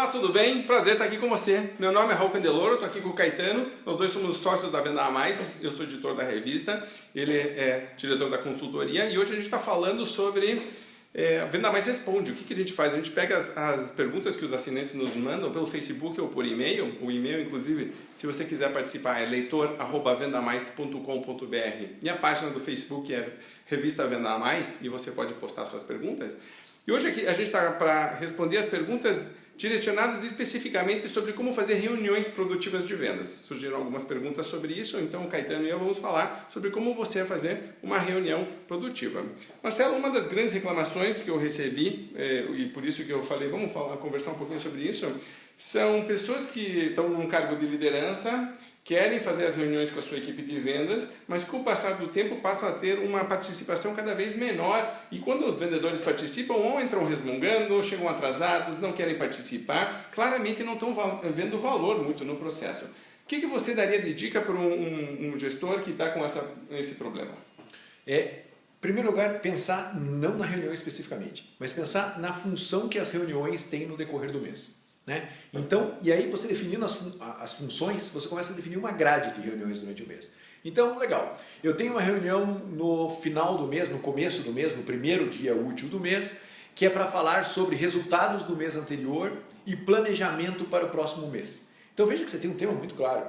Olá, tudo bem? Prazer estar aqui com você. Meu nome é Raul Candeloro, estou aqui com o Caetano. Nós dois somos sócios da Venda a Mais. Eu sou editor da revista, ele é diretor da consultoria. E hoje a gente está falando sobre a Venda a Mais Responde. O que a gente faz? A gente pega as perguntas que os assinantes nos mandam pelo Facebook ou por e-mail. O e-mail, inclusive, se você quiser participar, é leitor@vendamais.com.br. E a página do Facebook é Revista Venda a Mais e você pode postar suas perguntas. E hoje aqui a gente está para responder as perguntas direcionadas especificamente sobre como fazer reuniões produtivas de vendas. Surgiram algumas perguntas sobre isso, então o Caetano e eu vamos falar sobre como você vai fazer uma reunião produtiva. Marcelo, uma das grandes reclamações que eu recebi, e por isso que eu falei, vamos conversar um pouquinho sobre isso, são pessoas que estão num cargo de liderança, querem fazer as reuniões com a sua equipe de vendas, mas com o passar do tempo passam a ter uma participação cada vez menor e quando os vendedores participam ou entram resmungando, ou chegam atrasados, não querem participar, claramente não estão vendo valor muito no processo. O que você daria de dica para um gestor que está com esse problema? Em primeiro lugar, pensar não na reunião especificamente, mas pensar na função que as reuniões têm no decorrer do mês. Né? Então, e aí você definindo as funções, você começa a definir uma grade de reuniões durante o mês. Então, legal, eu tenho uma reunião no final do mês, no começo do mês, no primeiro dia útil do mês, que é para falar sobre resultados do mês anterior e planejamento para o próximo mês. Então veja que você tem um tema muito claro.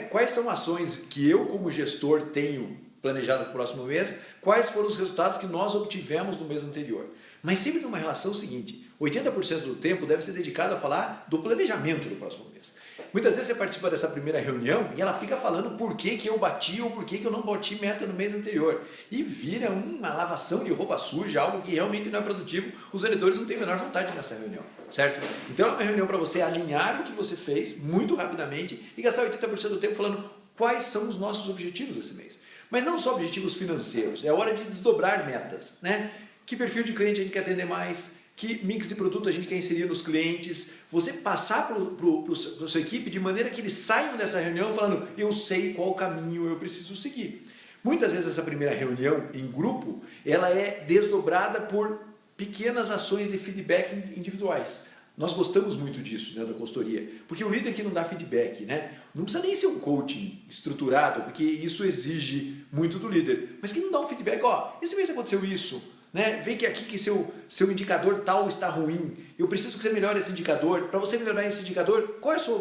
Quais são ações que eu como gestor tenho planejado para o próximo mês, quais foram os resultados que nós obtivemos no mês anterior. Mas sempre numa relação seguinte, 80% do tempo deve ser dedicado a falar do planejamento do próximo mês. Muitas vezes você participa dessa primeira reunião e ela fica falando por que eu bati ou por que eu não bati meta no mês anterior. E vira uma lavação de roupa suja, algo que realmente não é produtivo, os vendedores não têm a menor vontade nessa reunião, certo? Então é uma reunião para você alinhar o que você fez muito rapidamente e gastar 80% do tempo falando quais são os nossos objetivos esse mês. Mas não só objetivos financeiros, é hora de desdobrar metas, né? Que perfil de cliente a gente quer atender mais, que mix de produto a gente quer inserir nos clientes, você passar para a sua equipe de maneira que eles saiam dessa reunião falando, eu sei qual caminho eu preciso seguir. Muitas vezes essa primeira reunião em grupo, ela é desdobrada por pequenas ações de feedback individuais. Nós gostamos muito disso, né, da consultoria, porque o líder que não dá feedback, né, não precisa nem ser um coaching estruturado, porque isso exige muito do líder, mas que não dá um feedback, esse mês aconteceu isso, né, vê que aqui que seu indicador tal está ruim, eu preciso que você melhore esse indicador, para você melhorar esse indicador, qual é a sua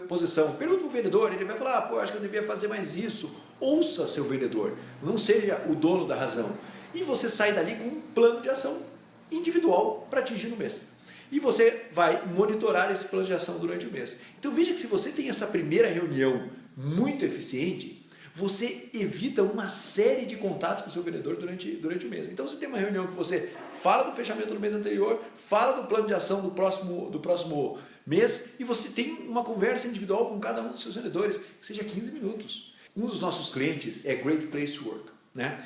posição? Pergunta para o vendedor, ele vai falar, acho que eu devia fazer mais isso, ouça seu vendedor, não seja o dono da razão, e você sai dali com um plano de ação individual para atingir no mês. E você vai monitorar esse plano de ação durante o mês. Então veja que se você tem essa primeira reunião muito eficiente, você evita uma série de contatos com o seu vendedor durante o mês. Então você tem uma reunião que você fala do fechamento do mês anterior, fala do plano de ação do próximo mês e você tem uma conversa individual com cada um dos seus vendedores, que seja 15 minutos. Um dos nossos clientes é Great Place to Work, né?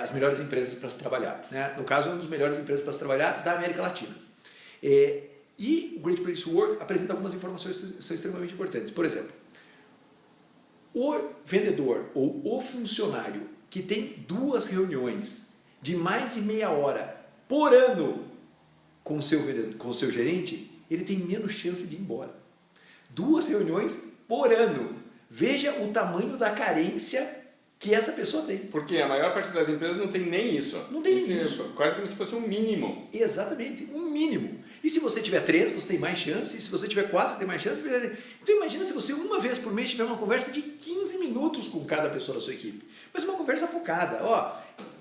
As melhores empresas para se trabalhar, né? No caso, é uma das melhores empresas para se trabalhar da América Latina. E o Great Place to Work apresenta algumas informações que são extremamente importantes. Por exemplo, o vendedor ou o funcionário que tem 2 reuniões de mais de meia hora por ano com o seu gerente, ele tem menos chance de ir embora. 2 reuniões por ano. Veja o tamanho da carência que essa pessoa tem. Porque a maior parte das empresas não tem nem isso. Não tem nem isso. Quase como se fosse um mínimo. Exatamente, um mínimo. E se você tiver 3, você tem mais chance. E se você tiver 4, você tem mais chance. Então imagina se você uma vez por mês tiver uma conversa de 15 minutos com cada pessoa da sua equipe. Mas uma conversa focada.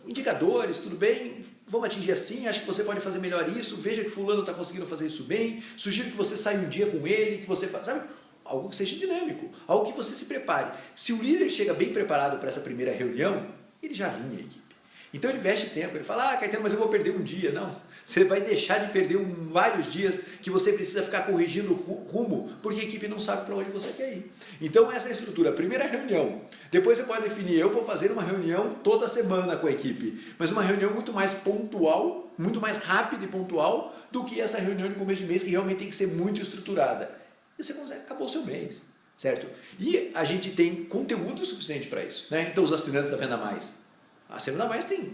Indicadores, tudo bem, vamos atingir assim, acho que você pode fazer melhor isso, veja que fulano está conseguindo fazer isso bem, sugiro que você saia um dia com ele, que você faça, sabe? Algo que seja dinâmico, algo que você se prepare. Se o líder chega bem preparado para essa primeira reunião, ele já alinha a equipe. Então ele investe tempo, ele fala, Caetano, mas eu vou perder um dia. Não, você vai deixar de perder vários dias que você precisa ficar corrigindo rumo, porque a equipe não sabe para onde você quer ir. Então essa é a estrutura, primeira reunião. Depois você pode definir, eu vou fazer uma reunião toda semana com a equipe, mas uma reunião muito mais pontual, muito mais rápida e pontual do que essa reunião de começo de mês que realmente tem que ser muito estruturada. E você consegue, acabou o seu mês, certo? E a gente tem conteúdo suficiente para isso, né? Então os assinantes da Venda Mais, a Venda Mais tem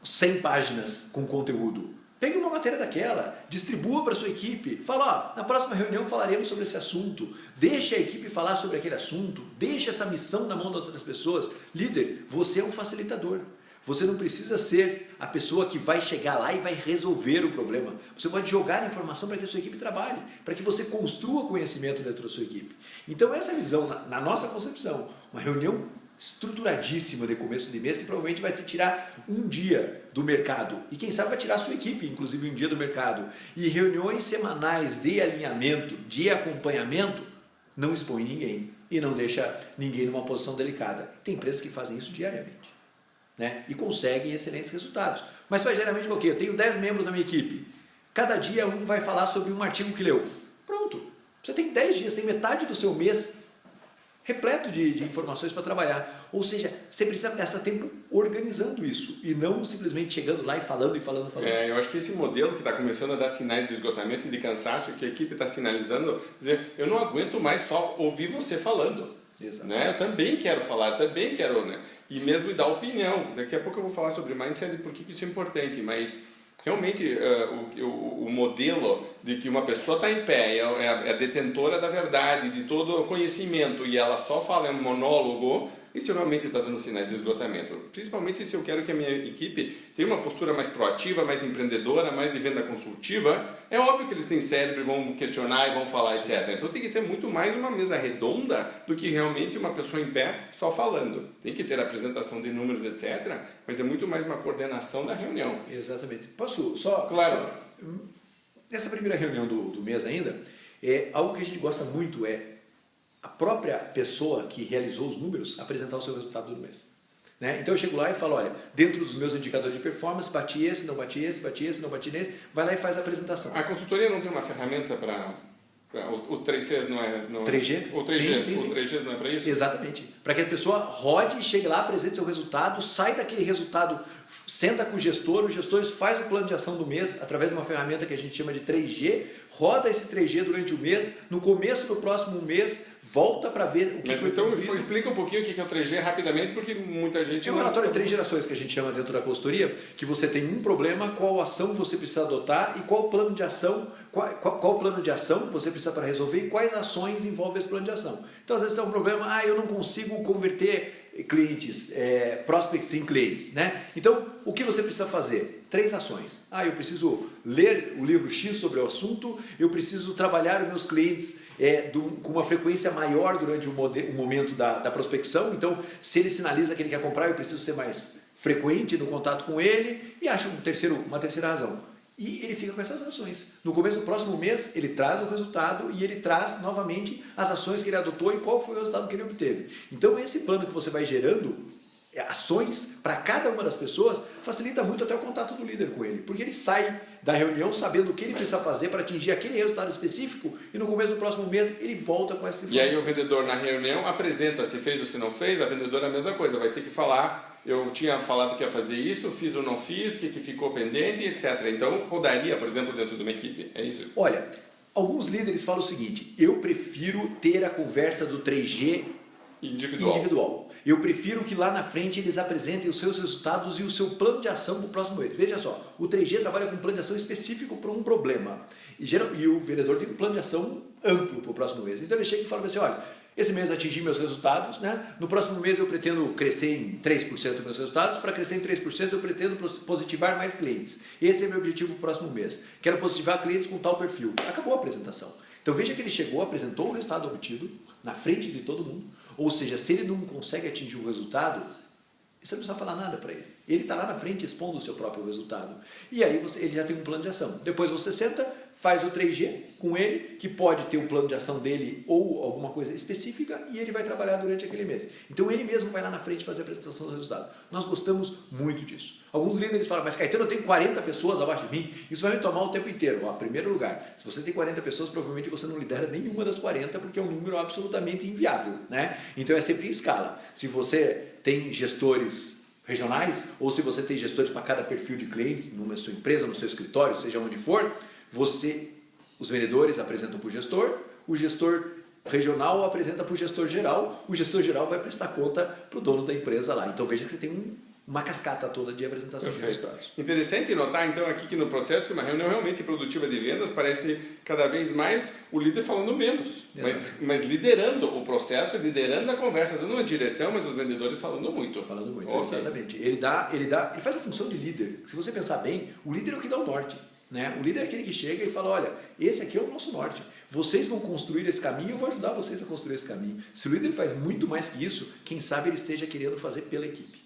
100 páginas com conteúdo. Pegue uma matéria daquela, distribua para a sua equipe, fala, ó, na próxima reunião falaremos sobre esse assunto, deixa a equipe falar sobre aquele assunto, deixa essa missão na mão de outras pessoas. Líder, você é um facilitador. Você não precisa ser a pessoa que vai chegar lá e vai resolver o problema. Você pode jogar informação para que a sua equipe trabalhe, para que você construa conhecimento dentro da sua equipe. Então essa visão, na nossa concepção, uma reunião estruturadíssima de começo de mês que provavelmente vai te tirar um dia do mercado e quem sabe vai tirar a sua equipe, inclusive um dia do mercado. E reuniões semanais de alinhamento, de acompanhamento, não expõe ninguém e não deixa ninguém numa posição delicada. Tem empresas que fazem isso diariamente, né? E conseguem excelentes resultados. Mas faz geralmente o quê? Eu tenho 10 membros na minha equipe. Cada dia um vai falar sobre um artigo que leu. Pronto. Você tem 10 dias, tem metade do seu mês repleto de informações para trabalhar. Ou seja, você precisa gastar tempo organizando isso e não simplesmente chegando lá e falando. Eu acho que esse modelo que está começando a dar sinais de esgotamento e de cansaço, que a equipe está sinalizando, dizer, eu não aguento mais só ouvir você falando. Né? Eu também quero falar, também quero, né? E mesmo dar opinião. Daqui a pouco eu vou falar sobre mindset e por que isso é importante, mas realmente o modelo de que uma pessoa está em pé, é a detentora da verdade, de todo o conhecimento e ela só fala, é um monólogo, isso realmente está dando sinais de esgotamento. Principalmente se eu quero que a minha equipe tenha uma postura mais proativa, mais empreendedora, mais de venda consultiva, é óbvio que eles têm cérebro e vão questionar e vão falar, etc. Então tem que ser muito mais uma mesa redonda do que realmente uma pessoa em pé só falando. Tem que ter apresentação de números, etc. Mas é muito mais uma coordenação da reunião. Exatamente. Posso só... Claro. Nessa primeira reunião do mês ainda, algo que a gente gosta muito é a própria pessoa que realizou os números apresentar o seu resultado do mês. Né? Então eu chego lá e falo, olha, dentro dos meus indicadores de performance, bati esse, não bati esse, bati esse, não bati nesse, vai lá e faz a apresentação. A consultoria não tem uma ferramenta para... O 3Cs não é... 3G? O 3G, sim. O 3G não é para isso? Exatamente. Para que a pessoa rode, chegue lá, apresente seu resultado, sai daquele resultado, senta com o gestor faz o plano de ação do mês através de uma ferramenta que a gente chama de 3G, roda esse 3G durante o mês, no começo do próximo mês, volta para ver o que foi então, concluído. explica um pouquinho o que é o 3G rapidamente, porque muita gente... É um relatório de 3 gerações que a gente chama dentro da consultoria, que você tem um problema, qual ação você precisa adotar e qual plano de ação, qual plano de ação você precisa para resolver e quais ações envolve esse plano de ação. Então, às vezes tem um problema, eu não consigo converter clientes, prospects em clientes, né? Então, o que você precisa fazer? 3 ações. Eu preciso ler o livro X sobre o assunto, eu preciso trabalhar os meus clientes com uma frequência maior durante o momento da prospecção. Então, se ele sinaliza que ele quer comprar, eu preciso ser mais frequente no contato com ele. E acho uma terceira razão. E ele fica com essas ações. No começo do próximo mês, ele traz o resultado e ele traz novamente as ações que ele adotou e qual foi o resultado que ele obteve. Então, esse plano que você vai gerando, ações para cada uma das pessoas, facilita muito até o contato do líder com ele. Porque ele sai da reunião sabendo o que ele precisa fazer para atingir aquele resultado específico e no começo do próximo mês ele volta com essa informação. E aí o vendedor na reunião apresenta se fez ou se não fez, a vendedora é a mesma coisa, vai ter que falar... Eu tinha falado que ia fazer isso, fiz ou não fiz, o que ficou pendente, etc. Então, rodaria, por exemplo, dentro de uma equipe. É isso? Olha, alguns líderes falam o seguinte, eu prefiro ter a conversa do 3G individual. Eu prefiro que lá na frente eles apresentem os seus resultados e o seu plano de ação para o próximo mês. Veja só, o 3G trabalha com um plano de ação específico para um problema. E o vendedor tem um plano de ação amplo para o próximo mês. Então ele chega e fala assim, olha, esse mês atingi meus resultados, né? No próximo mês eu pretendo crescer em 3% dos meus resultados, para crescer em 3% eu pretendo positivar mais clientes. Esse é meu objetivo para o próximo mês. Quero positivar clientes com tal perfil. Acabou a apresentação. Então veja que ele chegou, apresentou o resultado obtido na frente de todo mundo, ou seja, se ele não consegue atingir o resultado, você não precisa falar nada para ele. Ele está lá na frente expondo o seu próprio resultado. E aí ele já tem um plano de ação. Depois você senta, faz o 3G com ele, que pode ter um plano de ação dele ou alguma coisa específica, e ele vai trabalhar durante aquele mês. Então ele mesmo vai lá na frente fazer a apresentação do resultado. Nós gostamos muito disso. Alguns líderes falam, mas Caetano, eu tenho 40 pessoas abaixo de mim, isso vai me tomar o tempo inteiro. Em primeiro lugar, se você tem 40 pessoas, provavelmente você não lidera nenhuma das 40, porque é um número absolutamente inviável, né? Então é sempre em escala. Se você tem gestores regionais, ou se você tem gestores para cada perfil de clientes, na sua empresa, no seu escritório, seja onde for, os vendedores apresentam para o gestor regional apresenta para o gestor geral vai prestar conta para o dono da empresa lá. Então veja que você tem uma cascata toda de apresentação de resultados. Interessante notar então aqui que no processo que uma reunião realmente produtiva de vendas parece cada vez mais o líder falando menos, mas liderando o processo, liderando a conversa, dando uma direção, mas os vendedores falando muito. Falando muito, exatamente. Ele faz a função de líder. Se você pensar bem, o líder é o que dá o norte. Né? O líder é aquele que chega e fala, olha, esse aqui é o nosso norte. Vocês vão construir esse caminho, eu vou ajudar vocês a construir esse caminho. Se o líder faz muito mais que isso, quem sabe ele esteja querendo fazer pela equipe.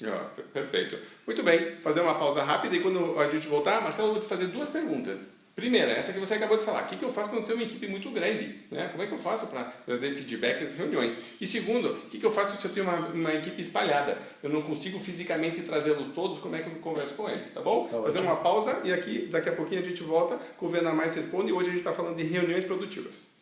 Perfeito. Muito bem, fazer uma pausa rápida e quando a gente voltar, Marcelo, eu vou te fazer duas perguntas. Primeira, essa que você acabou de falar. O que eu faço quando eu tenho uma equipe muito grande? Né? Como é que eu faço para fazer feedback às reuniões? E segundo, o que eu faço se eu tenho uma equipe espalhada? Eu não consigo fisicamente trazê-los todos, como é que eu converso com eles? Tá bom? Tá fazer ótimo. uma pausa e aqui, daqui a pouquinho a gente volta com o Venda Mais Responde e hoje a gente está falando de reuniões produtivas.